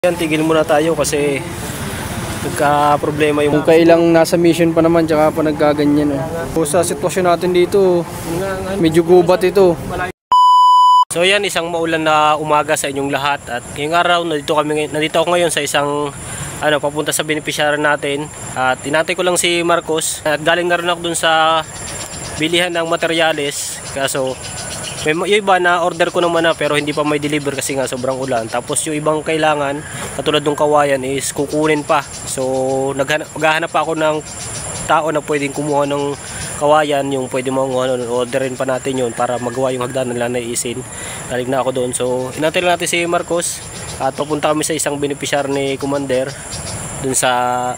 Yan, tigil muna tayo kasi nagka-problema yung... Kung kailang nasa mission pa naman, tsaka pa nagkaganyan. So, sa sitwasyon natin dito, medyo gubat ito. So yan, isang maulan na umaga sa inyong lahat. At ngayong araw, nandito ako ngayon sa isang papunta sa beneficiary natin. At tinatay ko lang si Marcos. At galing na rin ako dun sa bilihan ng materyales. Kaso yung iba na order ko naman na pero hindi pa may deliver kasi nga sobrang ulan. Tapos yung ibang kailangan katulad ng kawayan is kukunin pa. So maghahanap pa ako ng tao na pwedeng kumuha ng kawayan, yung pwede mong orderin pa natin yun para magawa yung hagdanan lang na isin. Galing na ako doon. So inantay natin si Marcos at papunta kami sa isang beneficiary ni Commander dun sa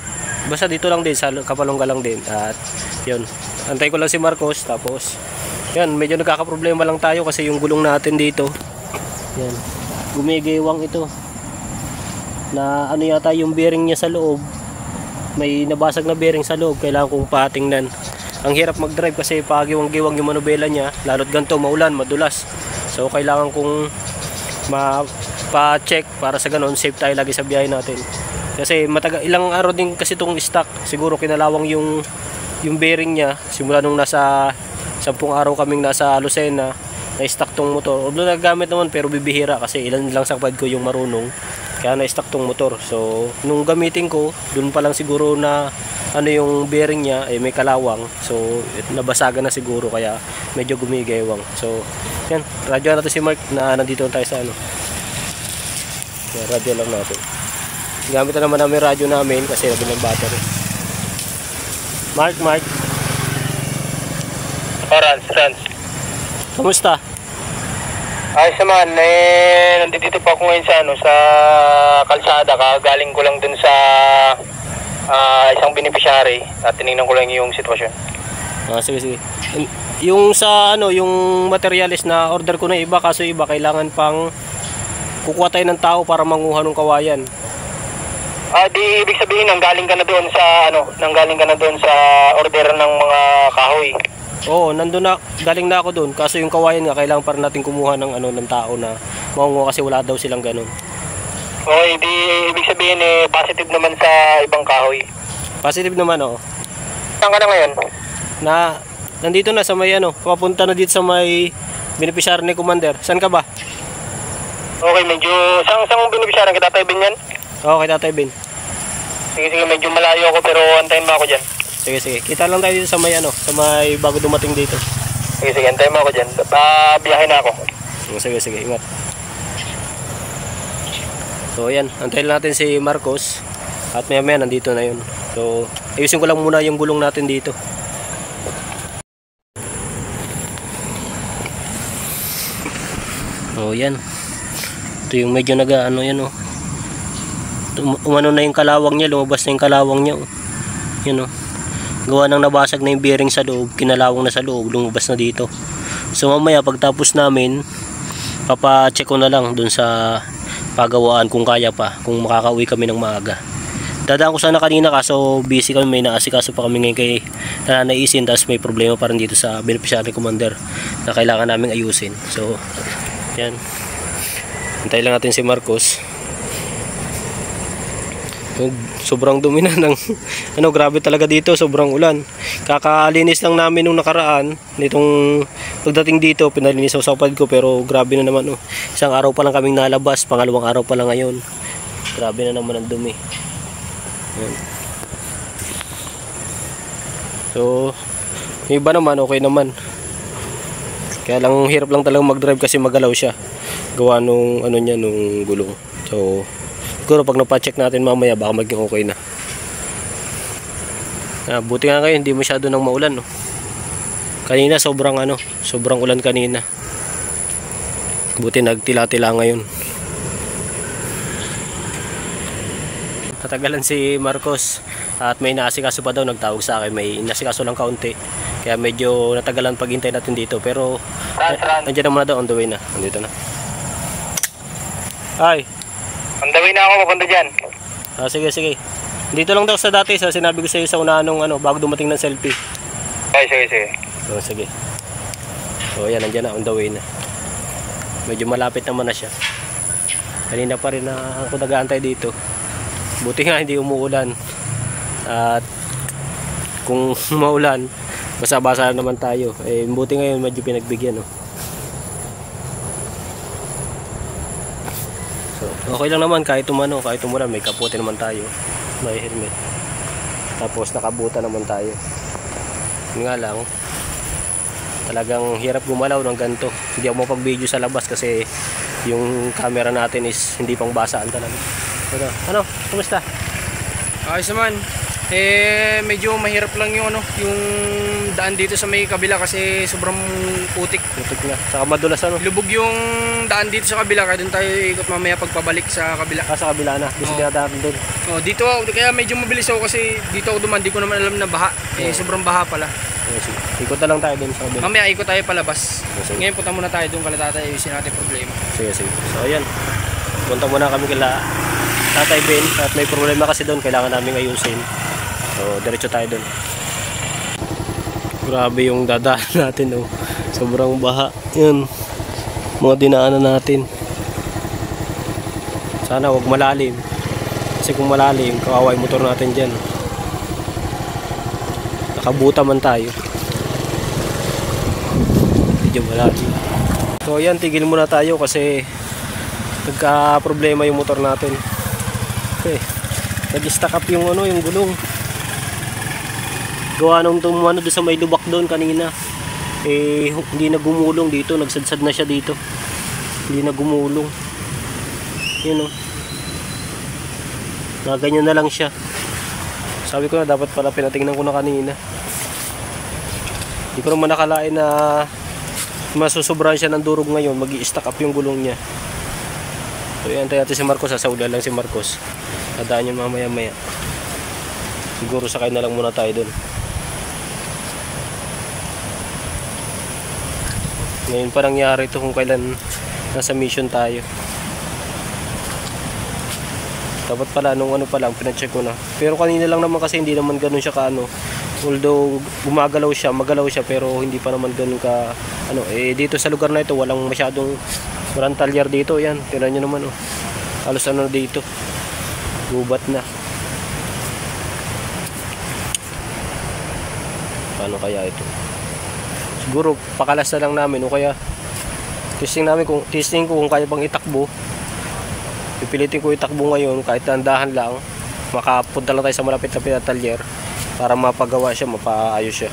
basta dito lang din sa Kapalongga lang din. At yun, antay ko lang si Marcos. Tapos yan, medyo nagkakaproblema lang tayo kasi yung gulong natin dito, yan, gumigewang ito na yata yung bearing niya sa loob, may nabasag na bearing sa loob, kailangan kong patingnan. Ang hirap mag-drive kasi pagiwang-giwang yung manubela niya, lalo't ganito maulan, madulas. So kailangan kong pa-check para sa ganun safe tayo lagi sa biyahe natin. Kasi ilang araw din kasi itong stock, siguro kinalawang yung bearing niya simula nung nasa 10 araw kaming nasa Lucena na-stock tong motor. Although nagagamit naman pero bibihira kasi ilan lang sa kapatid ko yung marunong, kaya na-stock tong motor. So nung gamitin ko, dun pa lang siguro na yung bearing niya may kalawang. So nabasagan na siguro kaya medyo gumigewang. So yan, radyo natin si Mark na nandito tayo sa yan, radyo lang natin. Gamit na naman namin radyo namin kasi nabi ng battery. Mark Franz. Kamusta? Ayos naman, nandito pa ako ngayon sa kalsada. Galing ko lang dun sa isang beneficiary at tinignan ko lang yung sitwasyon. Sige. Yung yung materials na order ko na iba, kaso iba kailangan pang kukuha tayo ng tao para manguha ng kawayan. Di ibig sabihin nanggaling ka na doon sa order ng mga kahoy. Oo, galing na ako doon. Kaso yung kawayan nga, kailangan para natin kumuha ng ng tao na maungo kasi wala daw silang ganun. Okay, di ibig sabihin positive naman sa ibang kahoy. Positive naman, oo. Saan ka na ngayon? Nandito na sa may papunta na dito sa may beneficiary ni Commander. Saan ka ba? Okay, medyo sang beneficiary kita, Tatay Ben yan? Oo, kay Tatay Ben. Sige, medyo malayo ako pero antayin mo ako dyan. Sige. Kita lang tayo dito sa may bago dumating dito. Sige, antayin mo ako dyan. Biyahe na ako. Sige, ingat. So yan, antayin natin si Marcos. At maya nandito na yun. So ayusin ko lang muna yung gulong natin dito. So yan. Ito yung medyo umano na yung kalawang niya, lumabas na yung kalawang niya. Yun gawa nang nabasag na yung bearing sa loob, kinalawang na sa loob, lumabas na dito. So mamaya pagtapos namin, papa-check ko na lang dun sa pagawaan kung kaya pa, kung makakauwi kami ng maaga. Dadaan ko sana kanina kaso busy kami, may naasikaso pa kami ngayon kay nanaisin, tapos may problema pa rin dito sa beneficiary Commander na kailangan naming ayusin. So yan, hintayin lang natin si Marcos. Sobrang dumi na ng grabe talaga dito, sobrang ulan. Kakalinis lang namin nung nakaraan nitong pagdating dito, pinalinis sa kapatid ko pero grabe na naman isang araw pa lang kaming nalabas, pangalawang araw pa lang ngayon. Grabe na naman ang dumi. Yan. So yung iba naman okay naman. Kaya lang hirap lang talaga mag-drive kasi magalaw siya. Gawa nung nung gulong. So siguro pag napacheck natin mamaya baka maging okay na. Buti nga ngayon hindi masyado nang maulan Kanina sobrang ulan kanina. Buti nagtila-tila ngayon. Natagalan si Marcos at may naasikaso pa daw, nagtawag sa akin, may naasikaso lang kaunti. Kaya medyo natagalan paghintay natin dito pero nandiyan naman na daw, on the way na. Nandito na. Ay. On the way na ako, papunta dyan. Sige. Dito lang daw sa dati, sa sinabi ko sa iyo sa unahan bago dumating ng selfie. Okay, sige. Sige. So yan, nandiyan na, on the way na. Medyo malapit naman na siya. Kanina pa rin na ako nag-aantay dito. Buti nga hindi umuulan. At kung maulan, basa-basa naman tayo. Eh, buti ngayon medyo pinagbigyan, no? So, okay lang naman kahit umano, kahit umulan, may kapote naman tayo. May helmet. Tapos nakabuta naman tayo. Yun nga lang, talagang hirap gumalaw ng ganito. Hindi ako mapag-video sa labas kasi yung camera natin is hindi pang basaan talaga. Pero, ano, kumusta? Ayos naman. Medyo mahirap lang yung yung daan dito sa may kabila kasi sobrang putik. Putik na. Saka madulas, ano? Lubog yung daan dito sa kabila, kaya doon tayo ikot mamaya pagpabalik sa kabila. Sa kabila na. Gusto dinadaan doon. Dito kaya medyo mabilis ako kasi dito ako duman, di ko naman alam na baha. Sobrang baha pala. Ikot na lang tayo doon sa kabila. Mamaya ikot tayo palabas. Sige. Ngayon punta muna tayo doon, kala tatay ayusin natin problema. Sige. So, ayan. Punta muna kami kila Tatay Ben at may problema kasi doon, kailangan namin ayusin. So, diretso tayo doon. Grabe yung dadaan natin, oh. Sobrang baha. Yan. Mga dinaanan natin. Sana wag malalim. Kasi kung malalim, kawawa yung motor natin dyan. Nakabuta man tayo. Medyo malalim. So, yan. Tigil muna tayo kasi nagka problema yung motor natin. Okay. Nag-stack up yung yung gulong. Gawa nung tumano doon sa may lubak doon kanina. Hindi na gumulong dito, nagsadsad na siya dito. Hindi na gumulong. Yun, oh. Ganyan na lang siya. Sabi ko na dapat pala pinatingnan ko na kanina. Hindi ko naman nakalain na masusobrahan siya ng durog ngayon, magi-stack up yung gulong niya. So yan, tayo natin si Marcos, sasaulan lang si Marcos. Nadaan yun mamaya-maya. Siguro sakay na lang muna tayo dun. Ngayon pa nangyari ito kung kailan nasa mission tayo. Dapat pala nung ano pa lang pina-check ko na. Pero kanina lang naman kasi hindi naman ganoon siya kaano. Although gumagalaw siya, magalaw siya pero hindi pa naman ganoon ka ano. Dito sa lugar na ito walang talyar dito. Yan, tingnan niyo naman, oh. Halos ano dito. Gubat na. Paano kaya ito? Siguro pakalas na lang namin o kaya testing ko kung kaya pang itakbo. Pipilitin ko itakbo ngayon kahit dahan lang. Makapunta lang tayo sa malapit na talyer para mapagawa siya, mapaayos siya.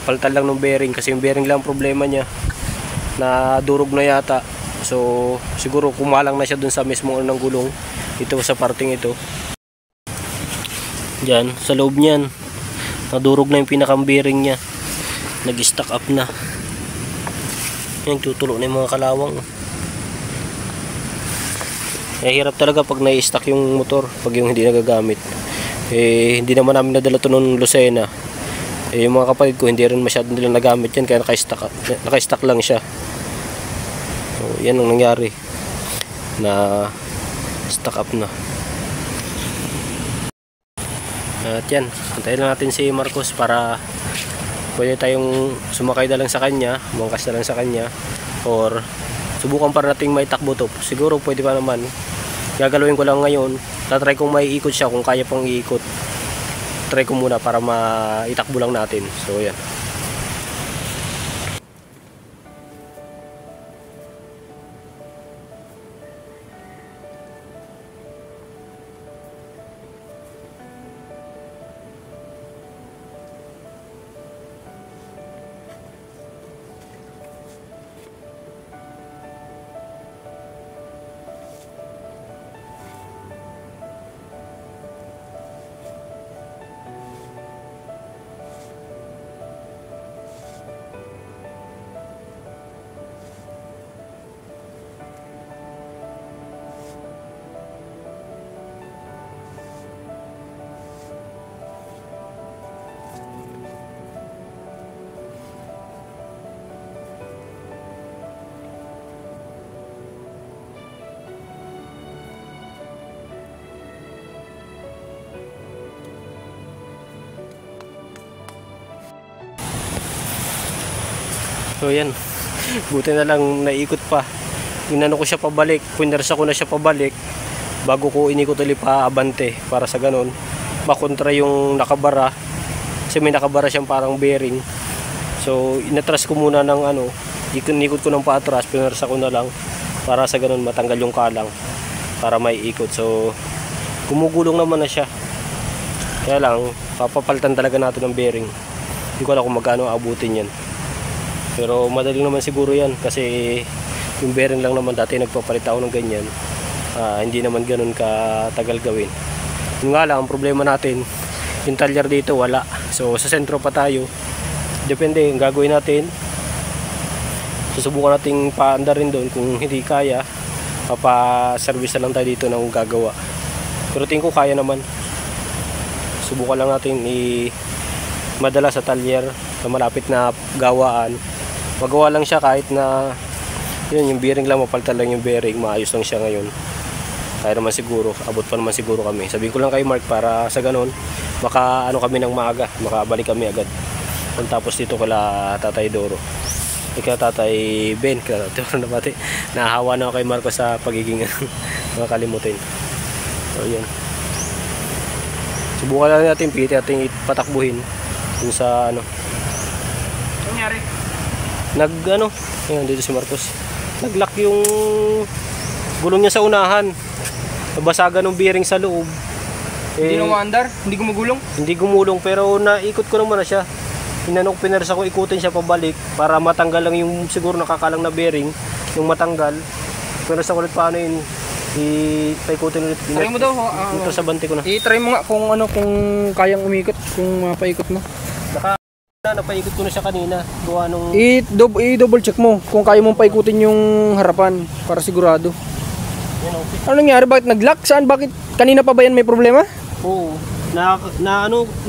Palitan lang ng bearing kasi yung bearing lang problema niya. Na durog na yata. So siguro kumalang na siya dun sa mismong ng gulong. Ito sa parting ito. Diyan, sa loob niyan. Nadurog na yung pinakang bearing niya. Nag-stack up na. Yan, tutulo na yung mga kalawang. Hirap talaga pag na-stack yung motor, pag yung hindi nagagamit. Hindi naman namin nadala ito nung Lucena. Yung mga kapatid ko, hindi rin masyadong nila nagamit yan, kaya naka-stack lang siya. So, yan ang nangyari. Na stack up na. At yan, antayin lang natin si Marcos para pwede tayong sumakay na lang sa kanya, mangkas na lang sa kanya, or subukan para nating may takbo to. Siguro pwede pa naman. Gagalawin ko lang ngayon, tatry kong may ikot siya kung kaya pang iikot. Try ko muna para maitakbo lang natin. So yan. So yan, buti na lang naikot pa. inano ko siya pabalik, pinersa ko na siya pabalik bago ko inikot ulit pa abante para sa ganun makontra yung nakabara, kasi may nakabara siyang parang bearing. So inatras ko muna ng ano, ikot ko ng paatras, pinersa ko na lang para sa ganun matanggal yung kalang para may ikot. So gumugulong naman na siya, kaya lang papapalitan talaga natin ng bearing. Hindi ko alam kung magkano abutin yan, pero madali naman siguro yan kasi yung bearing lang naman, dati nagpapalit ako ng ganyan. Hindi naman ganun katagal gawin. Yung nga lang, ang problema natin, yung talyer dito wala. So sa sentro pa tayo, depende yung gagawin natin. Susubukan nating paanda rin doon. Kung hindi kaya, papaservice na lang tayo dito ng gagawa. Pero tingin ko kaya naman. Subukan lang natin madala sa talyer na malapit na gawaan. Magawa lang siya kahit na yun, yung bearing lang, mapalitan lang yung bearing, maayos lang siya ngayon. Kaya naman siguro, abot pa naman siguro kami. Sabihin ko lang kay Mark para sa ganun, maka ano kami ng maaga, makabalik kami agad. Kung tapos dito kala Tatay Doro. Kaya Tatay Ben, kaya Tatay na pati. Nahahawa na ako kay Marco sa pagiging makakalimutin. So yan. Subukan lang natin, pili natin patakbuhin dun sa ano. Nangyari? Ayan, dito si Marcos. Naglock yung gulong niya sa unahan. Nabasagan ng bearing sa loob. Hindi na maandar? Hindi gumugulong? Hindi gumulong, pero naikot ko naman na siya. Inanong pinersa ko, ikutin siya pabalik para matanggal lang yung siguro nakakalang na bearing, yung matanggal. Pinersa ko ulit paano yun, ipaikutin ulit. Try mo daw. Ito sa bante ko na. I-try mo nga kung kayang umikot, kung mapaikot mo. Napaikot ko na siya kanina. Gawa nung... I-double check mo kung kaya mong paikutin yung harapan para sigurado. Yan, okay. Ano nangyari? Bakit nag-lock? Saan? Bakit? Kanina pa ba yan may problema? Oo.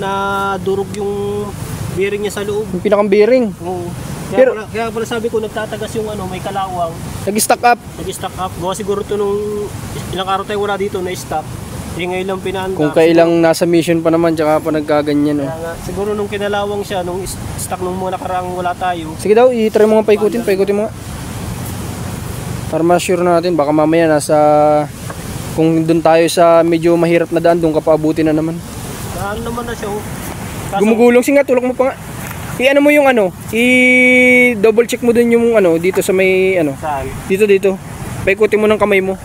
Nadurog yung bearing niya sa loob. Yung pinakang bearing. Oo. Pero- Kaya pala sabi ko, nagtatagas yung may kalawang. Nag-stack up. Nag-stock up. Gawa siguro ito nung ilang araw tayo wala dito na stock. Ngayon lang pinaanda. Kung kailang nasa mission pa naman, tsaka pa nagkaganyan. Kaya nga, siguro nung kinalawang siya, nung stock nung mga nakaraang wala tayo. Sige daw, i-try mo nga paikutin mo nga. Para ma-sure natin, baka mamaya kung doon tayo sa medyo mahirap na daan, doon ka paabutin na naman. Ano naman na siya. Gumugulong, sige nga, tulak mo pa nga. I-ano mo yung i-double check mo din yung dito sa may Saan? dito. Paikutin mo ng kamay mo.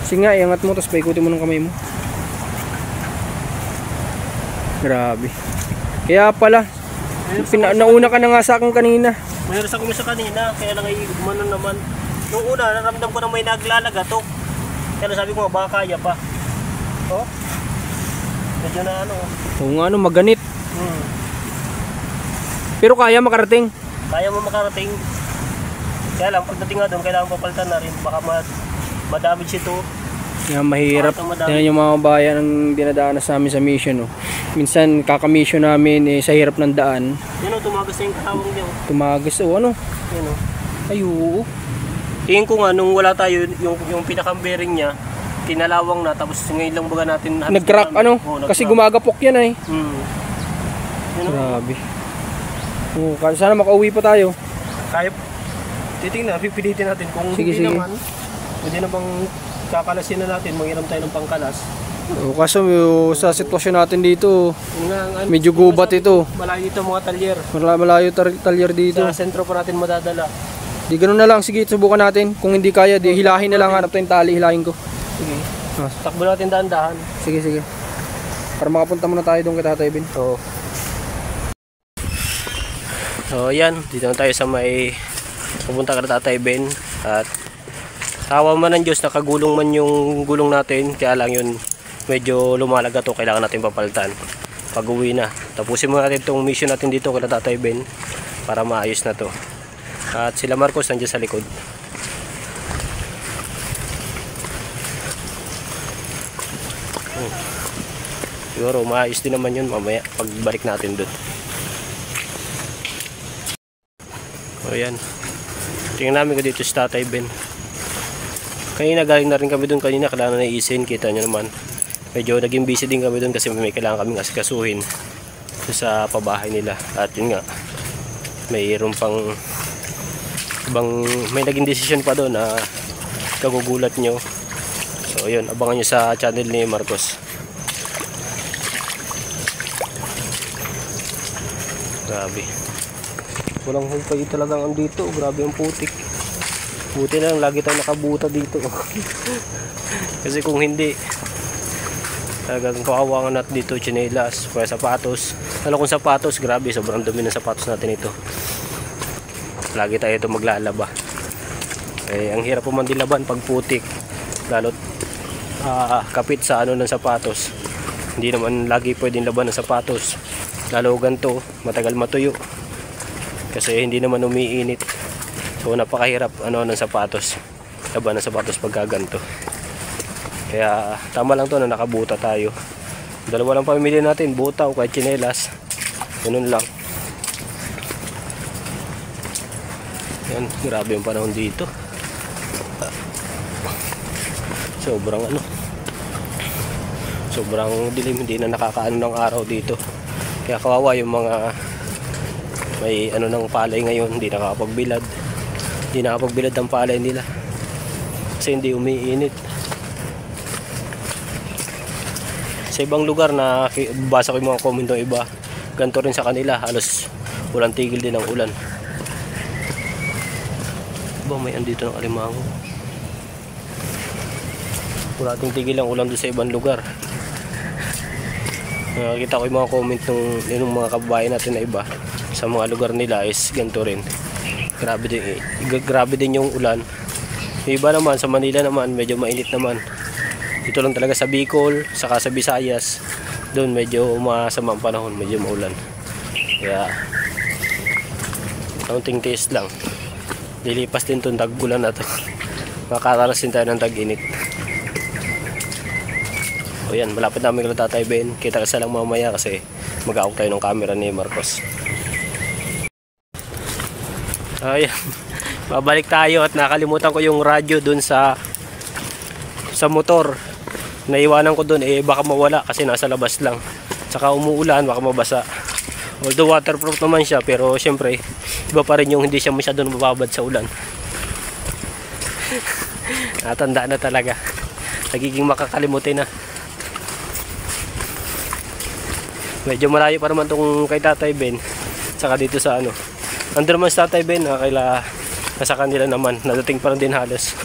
Sige nga, iangat mo, tapos paikutin mo ng kamay mo. Grabe. Kaya pala, nauna ka na nga sa akin kanina. Mayroon sa kumisa kanina, kaya lang ay umano naman. Nung una, naramdam ko na may naglalagatok. Kaya sabi ko, baka kaya pa. Oh? Medyo na Oo nga, maganit. Pero kaya makarating. Kaya mo makarating. Kaya lang, pagdating nga doon, kailangan papalitan na rin. Baka madamage ito. Yan, mahirap. Yan yung mga bayan ang dinadaanas namin sa mission. Minsan, kaka-mission namin sa hirap ng daan. Yan tumagas na yung katawang niya. Tumagas Yan Ay, oo. Tingin ko nga, nung wala tayo, yung pinaka-bearing niya, kinalawang na, tapos ngayon lang baga natin... Nag-crack kasi gumagapok yan Grabe. Sana makauwi pa tayo. Kaya, titingnan, pipilitin natin kung Sige. naman, pwede na bang kakalasin na natin, mangiram tayo ng pangkalas. Kaso sa sitwasyon natin dito, Yung medyo gubat ito. malayo dito mga talyer. Malayo talyer dito. Sa sentro pa natin madadala. Di ganun na lang, sige, subukan natin. Kung hindi kaya, di hilahin na lang, hanap tayong tali, hilahin ko. Sige. Takbo natin dahan-dahan. Sige. Para makapunta muna tayo doon kay Tatay Ben. Oo. So yan, dito na tayo sa may pupunta ka na Tatay Ben. At tawa man ng Diyos, nakagulong man yung gulong natin. Kaya lang yun, medyo lumalaga to, kailangan natin papalitan pag uwi na. Tapusin mo natin itong mission natin dito kay Tatay Ben para maayos na to. At sila Marcos nandiyan sa likod. Siguro maayos din naman yun mamaya pagbalik natin doon. O yan, tingnan namin ko dito si Tatay Ben. Kanina galing na rin kami doon kanina, kailangan na isin, kita nyo naman. Medyo naging busy din kami doon kasi may kailangan kaming asikasuhin sa pabahay nila. At yun nga, mayroon pang may naging desisyon pa doon na kagugulat nyo. So yun, abangan nyo sa channel ni Marcos. Grabe, walang hukay talagang andito. Grabe ang putik. Buti na lang lagi tayo nakabuta dito. Kasi kung hindi, talagang kawawa nga natin dito. Tsinelas, kaya sapatos. Ano kung sapatos, grabe, sobrang dumi ng sapatos natin ito. Lagi tayo ito maglalaba. Ang hirap po man dilaban pag putik, lalo't kapit sa ano ng sapatos. Hindi naman lagi pwedeng laban ng sapatos, lalo ganito matagal matuyo kasi hindi naman umiinit. So napakahirap ng sapatos, laban ng sapatos pagka ganito. Kaya tama lang to na nakabuta tayo. Dalawa lang pamilya natin, buta o kahit tsinelas, ganun lang. Yan, grabe yung panahon dito. Sobrang dilim, hindi na nakakaano ng araw dito. Kaya kawawa yung mga may ng palay ngayon, hindi nakakapagbilad ang palay nila kasi hindi umiinit. Sa ibang lugar na basa ko yung mga comment ng iba, ganito rin sa kanila, halos walang tigil din ang ulan. May andito ng alimango. Wala ating tigil ang ulan doon sa ibang lugar. Nakikita ko yung mga comment ng mga kababayan natin na iba, sa mga lugar nila is ganito rin. Grabe din yung ulan. Yung iba naman sa Manila naman medyo mainit naman. Dito lang talaga sa Bicol, saka sa Visayas, doon medyo masama ang panahon, medyo maulan. Kaya kaunting tiis lang. Lilipas din itong tag-ulan na to. Makakaranas din tayo ng tag-init. O yan, malapit namin kay Tatay Ben. Kita kasi lang mamaya kasi mag-aawak tayo ng camera ni Marcos. Ayan, babalik tayo at nakalimutan ko yung radyo dun sa motor. Naiwanan ko dun, baka mawala kasi nasa labas lang. Saka umuulan, baka mabasa. Although waterproof naman siya, pero syempre iba pa rin yung hindi siya masyadong mababad sa ulan. Natanda na talaga, nagiging makakalimutin na. Medyo malayo pa naman itong kay Tatay Ben, saka dito sa andun naman sa Tatay Ben, nasa kanila naman, nadating pa rin din halos.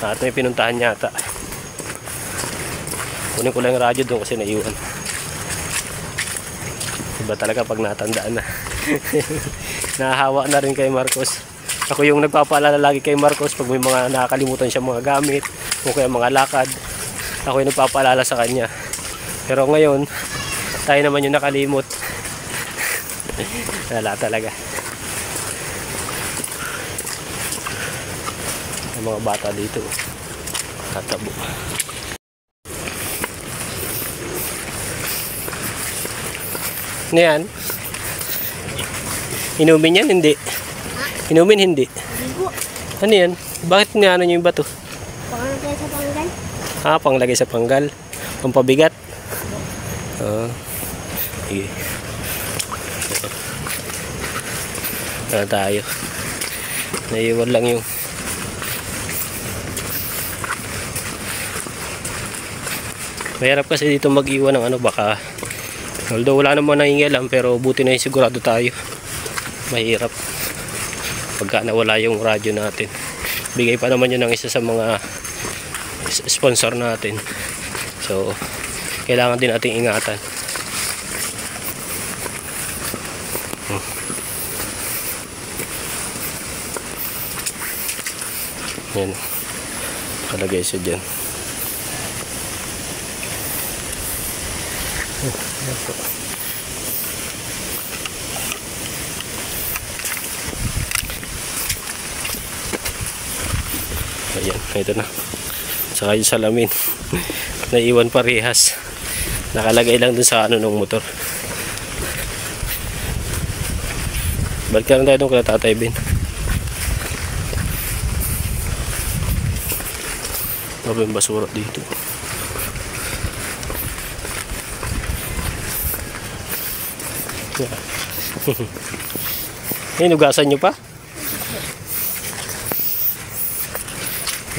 At may pinuntahan yata. Kunin ko lang yung radyo doon kasi naiwan. Iba talaga pag natandaan na. Nahahawa na rin kay Marcos. Ako yung nagpapaalala lagi kay Marcos pag may mga nakakalimutan siya mga gamit o kaya mga lakad. Ako yung nagpapaalala sa kanya. Pero ngayon, tayo naman yung nakalimot. Wala talaga. Ang mga bata dito, tatabo. Ano yan? Inumin yan? Hindi. Inumin? Hindi. Ano yan? Bakit niya nyo yung bato? Panglagay sa panggal. Panglagay sa panggal. Pampabigat. Sige. Ano tayo? Naiwan lang yung mahirap kasi dito mag-iwan ng baka although wala naman nangingialam, pero buti na yung sigurado tayo. Mahirap pagka nawala yung radyo natin. Bigay pa naman yun ng isa sa mga sponsor natin, so kailangan din nating ingatan. Yan, kalagay siya dyan. Ayan, ito na. Saka yung salamin naiwan parehas, nakalagay lang dun sa ng motor. Balik na tayo dun kay Tatay Ben. Ano yung basura dito? Hinugasan nyo pa?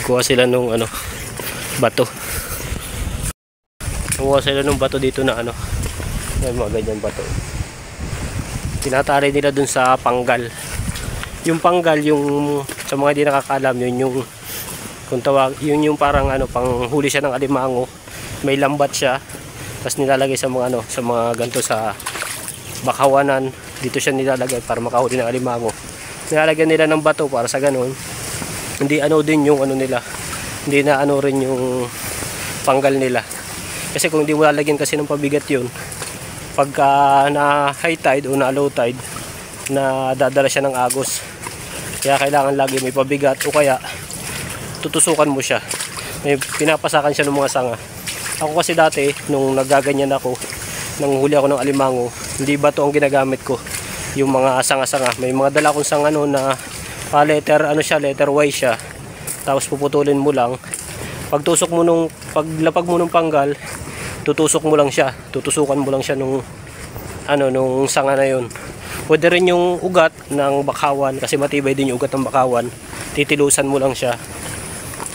Kuha sila nung ano, bato. Kuha sila nung bato dito na ano. Yan, mga ganyan bato. Tinatali nila dun sa panggal. Yung panggal, yung sa mga hindi nakakaalam, yun yung kung tawag, yun yung parang ano, panghuli siya ng alimango. May lambat siya. Tapos nilalagay sa mga ano, sa mga ganto sa bakawanan. Dito siya nilalagay para makahuli ng alimango. Nilalagyan nila ng bato para sa ganun. Hindi ano din yung ano nila. Hindi na ano rin yung panggal nila. Kasi kung hindi mo lalagyan kasi ng pabigat yun, pagka na high tide o na low tide, na dadala siya ng agos. Kaya kailangan lagi may pabigat o kaya tutusukan mo siya. May pinapasakan siya ng mga sanga. Ako kasi dati nung nagaganyan ako, nang huli ako ng alimango, hindi bato ang ginagamit ko. Yung mga sanga-sanga, may mga dala akong sanga no na letter ano siya, letter Y siya. Tapos puputulin mo lang. Pagtusok mo nung paglapag mo ng panggal, tutusok mo lang siya. Tutusukan mo lang siya nung ano nung sanga na yun. Pwede rin yung ugat ng bakawan kasi matibay din yung ugat ng bakawan. Titilusan mo lang siya.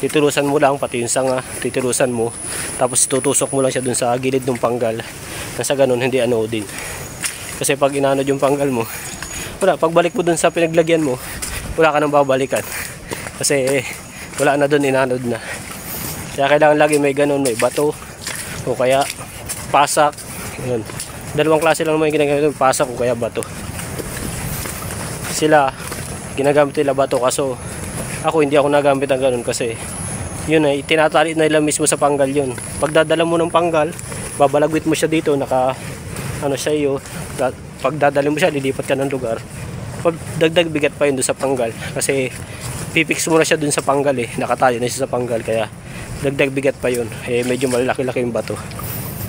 Titilusan mo lang pati yung sanga, titilusan mo. Tapos tutusok mo lang siya dun sa gilid ng panggal. Nasa ganun hindi ano din. Kasi pag inanod yung panggal mo, wala, pagbalik mo dun sa pinaglagyan mo, wala ka nang babalikan. Kasi wala na dun, inanod na. Kaya kailangan lagi may ganun, may bato o kaya pasak. Yun. Dalawang klase lang naman yung ginagamit, pasak o kaya bato. Sila ginagamit nila bato, kaso ako hindi ako nagamit ng ganun kasi yun ay tinatali na nila mismo sa panggal yun. Pagdadala mo ng panggal, babalagwit mo siya dito, naka ano siya iyo. Pagdadala mo siya, lilipat ka ng lugar. Pag dagdag bigat pa yun doon sa panggal kasi pipix mo na siya doon sa panggal eh, nakatali na siya sa panggal, kaya dagdag bigat pa yun eh, medyo malaki-laki yung bato.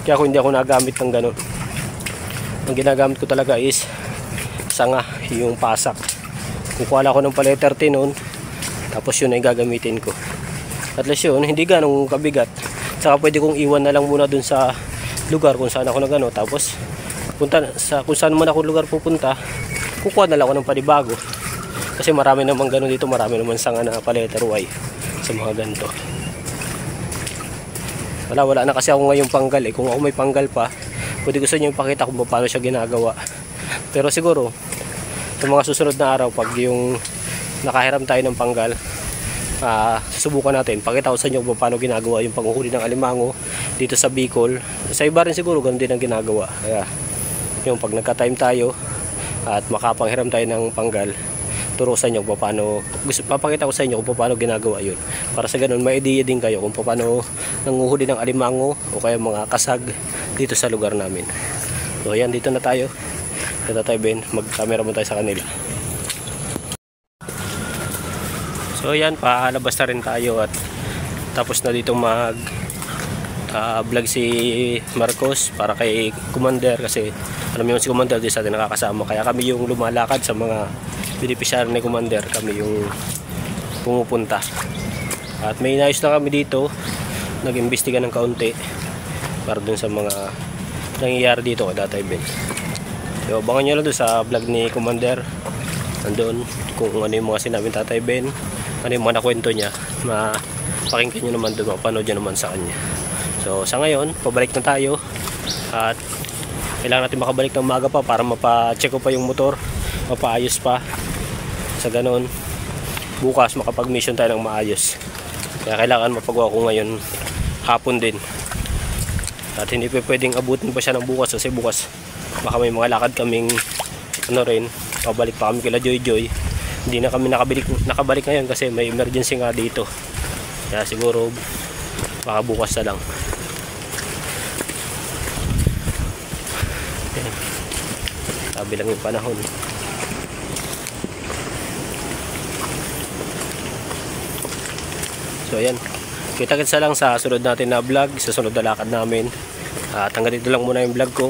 Kaya ako hindi ako nagamit ng ganun. Ang ginagamit ko talaga is sanga, yung pasak. Kukuha ako ng paletter tin noon, tapos yun ay gagamitin ko. At least yun, hindi ganong kabigat. Saka pwede kong iwan na lang muna dun sa lugar kung saan ako nagano. Tapos punta sa kung saan man ako lugar pupunta, kukuha na lang ako ng panibago. Kasi marami naman gano dito, marami naman sanga na paletter Y sa mga ganito. Wala na kasi ako ngayong panggal eh. Kung ako may panggal pa, pwede gusto nyo ipakita kung paano siya ginagawa. Pero siguro sa mga susunod na araw, pag yung nakahiram tayo ng panggal, susubukan natin, pakita ko sa inyo kung paano ginagawa yung panghuhuli ng alimango dito sa Bicol. Sa iba rin siguro ganun din ang ginagawa. Kaya yung pag nagka-time tayo at makapanghiram tayo ng panggal, turo sa inyo kung paano, papakita ko sa inyo kung paano ginagawa yun, para sa ganun may idea din kayo kung paano nanguhuli ng alimango o kaya mga kasag dito sa lugar namin. So yan, dito na tayo. Dito tayo Ben, mag-camera mo tayo sa kanila. So yan, paalabas na rin tayo at tapos na dito mag vlog si Marcos para kay Commander, kasi alam niyo si Commander di sa atin nakakasama, kaya kami yung lumalakad sa mga beneficiary ni Commander, kami yung pumupunta. At may inayos na kami dito, nag-imbestiga ng kaunti para dun sa mga nangyayari dito kay Tatay Ben. So abangan nyo lang doon sa vlog ni Commander, andun kung ano yung mga sinabi ni Tatay Ben, ano yung mga nakwento niya, mapakinggan nyo naman doon, mapanood nyo naman sa kanya. So sa ngayon, pabalik na tayo at kailangan natin makabalik ng umaga pa para mapa-check ko pa yung motor, mapaayos pa. Sa ganon, bukas makapag-mission tayo ng maayos. Kaya kailangan mapagawa ko ngayon hapon din. At hindi pwedeng abutin pa siya ng bukas kasi bukas baka may mga lakad kaming ano rin, pabalik pa kami kila Joy Joy. Hindi na kami nakabalik ngayon kasi may emergency nga dito. Kaya siguro baka bukas na lang. Ayan. Sabi lang yung panahon. So ayan, kita-kitsa lang sa sunod natin na vlog, sa sunod na lakad namin. At hanggang dito lang muna yung vlog ko.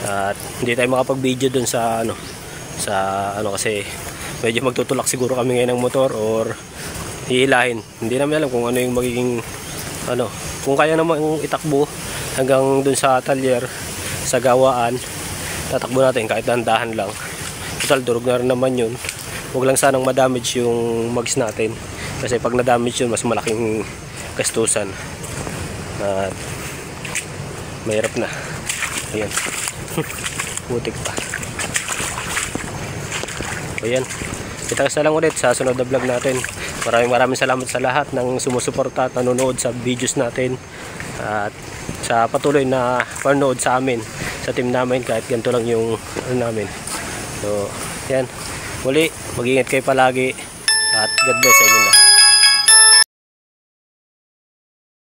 At hindi tayo makapag-video dun sa ano kasi medyo magtutulak siguro kami ngayon ng motor or hihilahin. Hindi namin alam kung ano yung magiging ano, kung kaya naman itakbo hanggang dun sa talyer, sa gawaan, tatakbo natin kahit dahan-dahan lang. Total durog na rin naman yun. Huwag lang sanang madamage yung mags natin. Kasi pag na-damage yun, mas malaking gastusan. At mahirap na. Ayan. Putik pa. Ayan. Kita-kits na lang ulit sa sunod na vlog natin. Maraming salamat sa lahat ng sumusuporta at nanonood sa videos natin. At sa patuloy na panonood sa amin, sa team namin, kahit ganito lang yung namin. So, yan. Muli, mag-ingat kayo palagi. At God bless sa inyo na.